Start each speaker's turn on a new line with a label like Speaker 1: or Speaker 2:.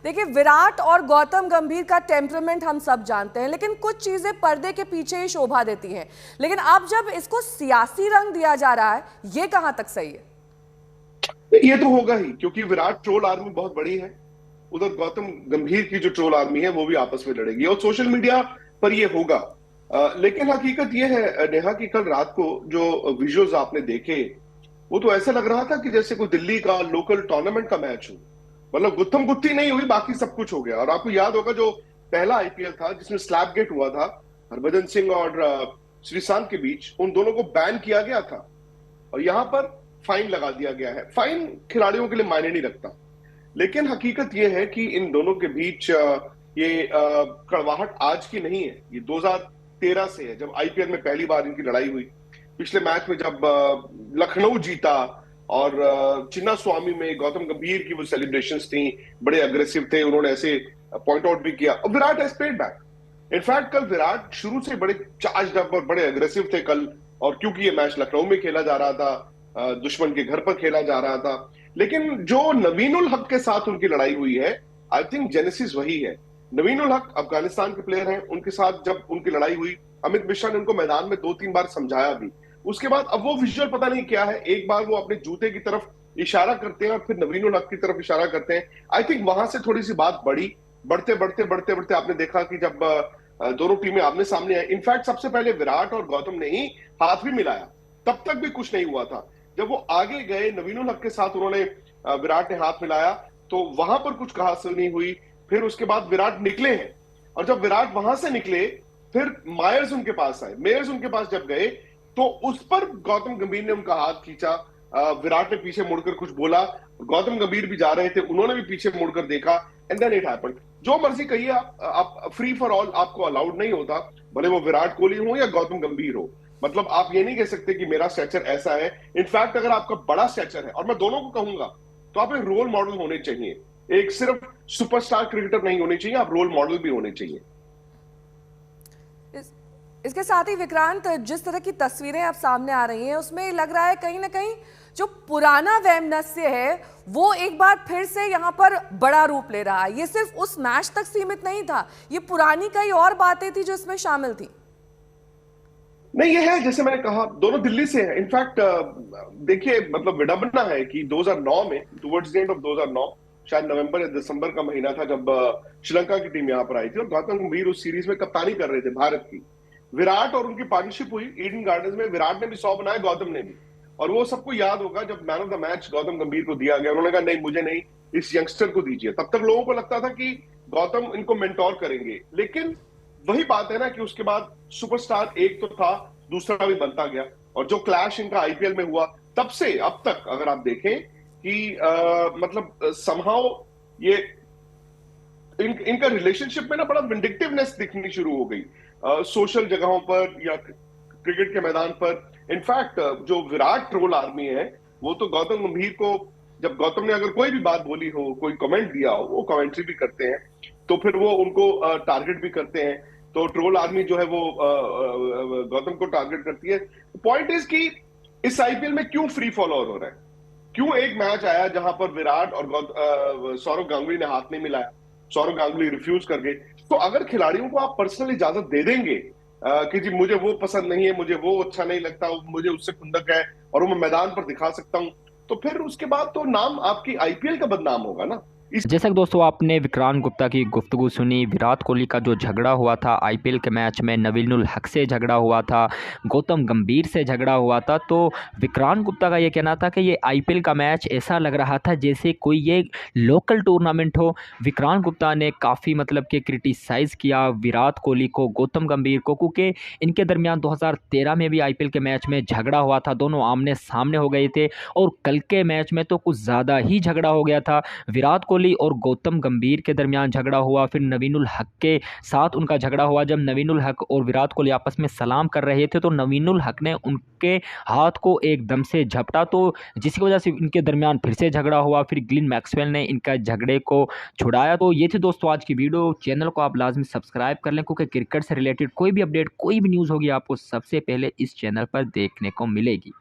Speaker 1: देखिए, विराट और गौतम गंभीर का टेम्परामेंट हम सब जानते हैं, लेकिन कुछ चीजें पर्दे के पीछे ही शोभा देती हैं। लेकिन अब जब इसको सियासी रंग दिया जा रहा है, ये कहां तक सही है?
Speaker 2: ये तो होगा ही, क्योंकि विराट ट्रोल आर्मी बहुत बड़ी है। उधर गौतम गंभीर की जो ट्रोल आर्मी है वो भी आपस में लड़ेगी और सोशल मीडिया पर ये होगा। लेकिन हकीकत ये है नेहा कि कल रात को जो विजुअल्स आपने देखे, वो तो ऐसा लग रहा था कि जैसे कोई दिल्ली का लोकल टूर्नामेंट का मैच हो। मतलब गुत्थम गुत्ती नहीं हुई, बाकी सब कुछ हो गया। और आपको याद होगा जो पहला आईपीएल था जिसमें स्लैप गेट हुआ था हरभजन सिंह और श्रीशांत के बीच, उन दोनों को बैन किया गया था और यहां पर फाइन लगा दिया गया है। फाइन खिलाड़ियों के लिए मायने नहीं रखता, लेकिन हकीकत यह है कि इन दोनों के बीच ये कड़वाहट आज की नहीं है, ये 2013 से है, जब आईपीएल में पहली बार इनकी लड़ाई हुई। पिछले मैच में जब लखनऊ जीता और चिन्ना स्वामी में गौतम गंभीर की वो सेलिब्रेशंस थी, बड़े अग्रेसिव थे, उन्होंने ऐसे पॉइंट आउट भी किया और Virat has paid back. In fact कल विराट शुरू से बड़े चार्ज अप और बड़े अग्रेसिव थे कल, और क्योंकि ये मैच लखनऊ में खेला जा रहा था, दुश्मन के घर पर खेला जा रहा था। लेकिन जो नवीन उल हक के साथ उनकी लड़ाई हुई है, आई थिंक जेनेसिस वही है। नवीन उल हक अफगानिस्तान के प्लेयर हैं, उनके साथ जब उनकी लड़ाई हुई, अमित मिश्रा ने उनको मैदान में 2-3 बार समझाया भी। उसके बाद अब वो विजुअल पता नहीं क्या है, एक बार वो अपने जूते की तरफ इशारा करते हैं और फिर नवीन उल हक की तरफ इशारा करते हैं। आई थिंक वहां से थोड़ी सी बात बढ़ी, बढ़ते बढ़ते बढ़ते बढ़ते आपने देखा कि जब दोनों टीमें आमने सामने आई, इनफैक्ट सबसे पहले विराट और गौतम ने ही हाथ भी मिलाया, तब तक भी कुछ नहीं हुआ था। जब वो आगे गए, नवीन उल हक के साथ उन्होंने विराट ने हाथ मिलाया, तो वहां पर कुछ कहासुनी हुई। फिर उसके बाद विराट निकले हैं, और जब विराट वहां से निकले, फिर मायर्स उनके पास आए। मेयर्स उनके पास जब गए तो उस पर गौतम गंभीर ने उनका हाथ खींचा, विराट ने पीछे मुड़कर कुछ बोला, गौतम गंभीर भी जा रहे थे, उन्होंने भी पीछे मुड़कर देखा, एंड देन इट हैपेंड। जो मर्जी कहिए आप फ्री फॉर ऑल आपको अलाउड नहीं होता, भले वो विराट कोहली हो या गौतम गंभीर हो। मतलब आप ये नहीं कह सकते कि मेरा स्ट्रेचर ऐसा है। इनफैक्ट अगर आपका बड़ा स्ट्रेचर है, और मैं दोनों को कहूंगा, तो आप एक रोल मॉडल होने चाहिए। एक सिर्फ सुपरस्टार क्रिकेटर नहीं होने चाहिए, आप रोल मॉडल भी होने चाहिए।
Speaker 1: इसके साथ ही विक्रांत, जिस तरह की तस्वीरें अब सामने आ रही हैं, उसमें लग रहा है कहीं ना कहीं जो पुराना वैमनस्य है वो एक बार फिर से यहाँ पर बड़ा रूप ले रहा है। ये सिर्फ उस मैच तक सीमित नहीं था, ये पुरानी कई और बातें थी जो इसमें शामिल थी।
Speaker 2: नहीं, ये है जैसे मैंने कहा, दोनों दिल्ली से हैं। इनफैक्ट देखिए, मतलब विडंबना है कि 2009 में, टुवर्ड्स द एंड ऑफ 2009, शायद नवंबर या दिसंबर का महीना था, जब श्रीलंका की टीम यहाँ पर आई थी और गौतम गंभीर उस सीरीज में कप्तानी कर रहे थे भारत की। विराट और उनकी पार्टनरशिप हुई ईडन गार्डन्स में। विराट ने भी 100 बनाए, गौतम ने भी। और वो सबको याद होगा जब man of the match Gautam गंभीर को दिया गया, उन्होंने कहा नहीं, मुझे नहीं, इस यंगस्टर को दीजिए। तब तक लोगों को लगता था कि गौतम इनको मेंटोर करेंगे, लेकिन वही बात है ना कि उसके बाद सुपरस्टार एक तो था, दूसरा भी बनता गया। और जो क्लैश इनका आईपीएल में हुआ, तब से अब तक अगर आप देखें कि मतलब समहाउ ये इनका रिलेशनशिप में ना बड़ा विंडिक्टिवनेस दिखनी शुरू हो गई, सोशल जगहों पर या क्रिकेट के मैदान पर। इनफैक्ट जो विराट ट्रोल आर्मी है, वो तो गौतम गंभीर को, जब गौतम ने अगर कोई भी बात बोली हो, कोई कमेंट दिया हो, वो कमेंट्री भी करते हैं, तो फिर वो उनको टारगेट भी करते हैं। तो ट्रोल आर्मी जो है वो गौतम को टारगेट करती है। पॉइंट इज कि इस आईपीएल में क्यों फ्री फॉल हो रहा है? क्यों एक मैच आया जहां पर विराट और सौरव गांगुली ने हाथ नहीं मिलाया, सौरव गांगुली रिफ्यूज कर गए। तो अगर खिलाड़ियों को आप पर्सनल इजाजत दे देंगे कि जी मुझे वो पसंद नहीं है, मुझे वो अच्छा नहीं लगता, मुझे उससे खुंदक है और वो मैं मैदान पर दिखा सकता हूं, तो फिर उसके बाद तो नाम आपकी आईपीएल का बदनाम होगा ना।
Speaker 3: जैसा कि दोस्तों आपने विक्रांत गुप्ता की गुफ्तगू सुनी, विराट कोहली का जो झगड़ा हुआ था आईपीएल के मैच में, नवीन उल हक से झगड़ा हुआ था, गौतम गंभीर से झगड़ा हुआ था, तो विक्रांत गुप्ता का ये कहना था कि ये आईपीएल का मैच ऐसा लग रहा था जैसे कोई ये लोकल टूर्नामेंट हो। विक्रांत गुप्ता ने काफ़ी मतलब कि क्रिटिसाइज़ किया विराट कोहली को, गौतम गंभीर को, क्योंकि इनके दरमियान 2013 में भी आईपीएल के मैच में झगड़ा हुआ था, दोनों आमने सामने हो गए थे, और कल के मैच में तो कुछ ज़्यादा ही झगड़ा हो गया था। विराट कोहली और गौतम गंभीर के दरमियान झगड़ा हुआ, फिर नवीन उल हक के साथ उनका झगड़ा हुआ। जब नवीन उल हक और विराट कोहली आपस में सलाम कर रहे थे तो नवीन उल हक ने उनके हाथ को एकदम से झपटा, तो जिसकी वजह से इनके दरमियान फिर से झगड़ा हुआ। फिर ग्लेन मैक्सवेल ने इनका झगड़े को छुड़ाया। तो ये थी दोस्तों आज की वीडियो। चैनल को आप लाजमी सब्सक्राइब कर लें, क्योंकि क्रिकेट से रिलेटेड कोई भी अपडेट, कोई भी न्यूज़ होगी आपको सबसे पहले इस चैनल पर देखने को मिलेगी।